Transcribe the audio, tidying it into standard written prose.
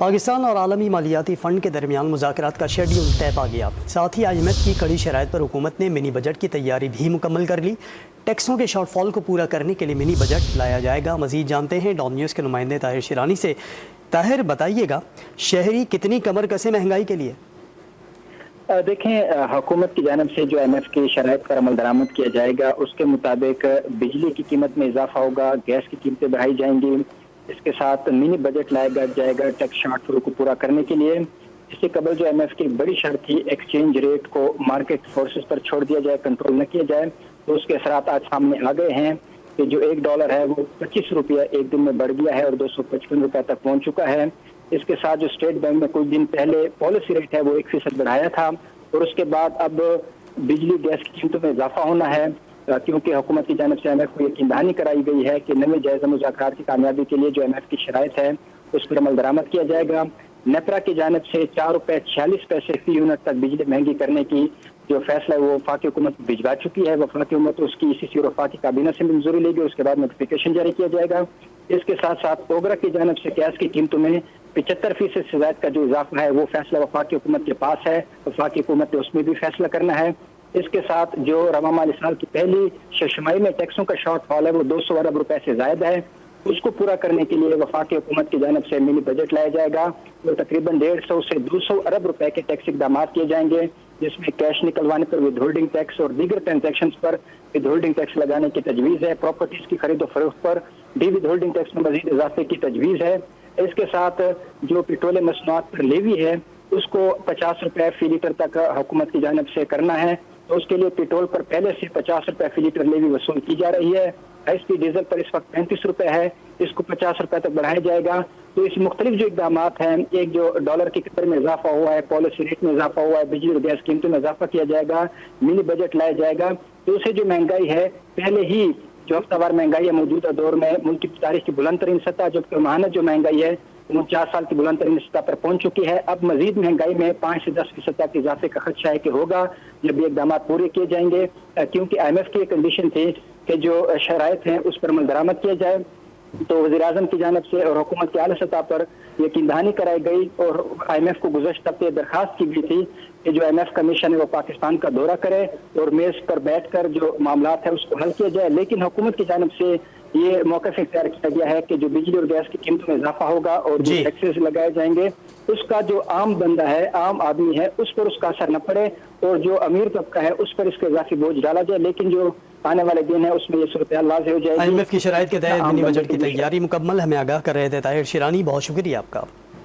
پاکستان اور عالمی مالیاتی فنڈ کے درمیان مذاکرات کا شیڈیول طے پا گیا۔ ساتھ ہی IMF کی کڑی شرائط پر حکومت نے منی بجٹ کی تیاری بھی مکمل کر لی۔ ٹیکسوں کے شارٹ فال کو پورا کرنے کے لیے منی بجٹ لایا جائے گا۔ مزید جانتے ہیں ڈان نیوز کے نمائندے طاہر شیرانی سے۔ طاہر، بتائیے گا شہری کتنی کمر کسے مہنگائی کے لیے؟ دیکھیں، حکومت کی جانب سے جو IMF کی شرائط پر عمل درآمد کیا جائے گا اس کے مطابق بجلی کی قیمت میں اضافہ ہوگا، گیس کی قیمتیں بڑھائی جائیں گی، اس کے ساتھ منی بجٹ لایا جائے گا ٹیکس شارٹ فال کو پورا کرنے کے لیے۔ اس سے قبل جو IMF کی بڑی شرط تھی ایکسچینج ریٹ کو مارکیٹ فورسز پر چھوڑ دیا جائے، کنٹرول نہ کیا جائے، تو اس کے اثرات آج سامنے آ گئے ہیں کہ جو $1 ہے وہ 25 روپیہ ایک دن میں بڑھ گیا ہے اور 255 روپے تک پہنچ چکا ہے۔ اس کے ساتھ جو اسٹیٹ بینک نے کچھ دن پہلے پالیسی ریٹ ہے وہ 1% بڑھایا تھا، اور اس کے بعد اب بجلی گیس کی قیمتوں میں اضافہ ہونا ہے، کیونکہ حکومت کی جانب سے IMF کو یقین دہانی کرائی گئی ہے کہ نئے جائزہ مذاکرات کی کامیابی کے لیے جو IMF کی شرائط ہے اس پر عمل درآمد کیا جائے گا۔ نیپرا کی جانب سے $4.46 فی یونٹ تک بجلی مہنگی کرنے کی جو فیصلہ ہے وہ وفاقی حکومت بھجوا چکی ہے۔ وفاقی حکومت اس کی ECC اور وفاقی کابینہ سے منظوری لے گی، اس کے بعد نوٹیفیکیشن جاری کیا جائے گا۔ اس کے ساتھ ساتھ اوگرا کی جانب سے گیس کی قیمتوں میں 75% سے زائد کا جو اضافہ ہے وہ فیصلہ وفاقی حکومت کے پاس ہے، وفاقی حکومت نے اس میں بھی فیصلہ کرنا ہے۔ اس کے ساتھ جو رواں مالی سال کی پہلی ششماہی میں ٹیکسوں کا شارٹ فال ہے وہ 200 ارب روپے سے زائد ہے، اس کو پورا کرنے کے لیے وفاقی حکومت کی جانب سے منی بجٹ لایا جائے گا، وہ تقریباً 150 سے 200 ارب روپے کے ٹیکس اقدامات کیے جائیں گے، جس میں کیش نکلوانے پر ود ہولڈنگ ٹیکس اور دیگر ٹرانزیکشنز پر ود ہولڈنگ ٹیکس لگانے کی تجویز ہے۔ پراپرٹیز کی خرید و فروخت پر بھی ود ہولڈنگ ٹیکس میں مزید اضافے کی تجویز ہے۔ اس کے ساتھ جو پیٹرولیم مصنوعات پر لیوی ہے اس کو 50 روپے فی لیٹر تک حکومت کی جانب سے کرنا ہے، تو اس کے لیے پیٹرول پر پہلے سے 50 روپے فی لیٹر لیوی وصول کی جا رہی ہے۔ ہائی اسپیڈ ڈیزل پر اس وقت 35 روپے ہے، اس کو 50 روپے تک بڑھایا جائے گا۔ تو اس مختلف جو اقدامات ہیں، ایک جو ڈالر کی قدر میں اضافہ ہوا ہے، پالیسی ریٹ میں اضافہ ہوا ہے، بجلی اور گیس قیمتوں میں اضافہ کیا جائے گا، منی بجٹ لایا جائے گا، تو اسے جو مہنگائی ہے پہلے ہی جو ہفتہ وار مہنگائی ہے موجودہ دور میں ملک کی تاریخ کی بلند ترین سطح، جبکہ ماہانہ جو مہنگائی ہے 49 سال کی بلند ترین سطح پر پہنچ چکی ہے۔ اب مزید مہنگائی میں 5 سے 10% تک اضافے کا خدشہ ہے کہ ہوگا جب یہ اقدامات پورے کیے جائیں گے، کیونکہ IMF کی کنڈیشن تھی کہ جو شرائط ہیں اس پر عمل درآمد کیا جائے، تو وزیر اعظم کی جانب سے اور حکومت کی اعلیٰ سطح پر یقین دہانی کرائی گئی اور IMF کو گزشتہ ہفتے درخواست کی گئی تھی کہ جو IMF کمیشن ہے وہ پاکستان کا دورہ کرے اور میز پر بیٹھ کر جو معاملات ہیں اس کو حل کیا جائے، لیکن حکومت کی جانب سے یہ موقف اختیار کیا گیا ہے کہ جو بجلی اور گیس کی قیمتوں میں اضافہ ہوگا اور جو ٹیکسز لگائے جائیں گے اس کا جو عام بندہ ہے، عام آدمی ہے، اس پر اس کا اثر نہ پڑے، اور جو امیر طبقہ ہے اس پر اس کے اضافی بوجھ ڈالا جائے، لیکن جو آنے والے دن ہے اس میں یہ صورتحال واضح ہو جائے گی۔ IMF کی شرائط کے تحت منی بجٹ کی تیاری مکمل، ہمیں آگاہ کر رہے تھے طاہر شیرانی، بہت شکریہ آپ کا۔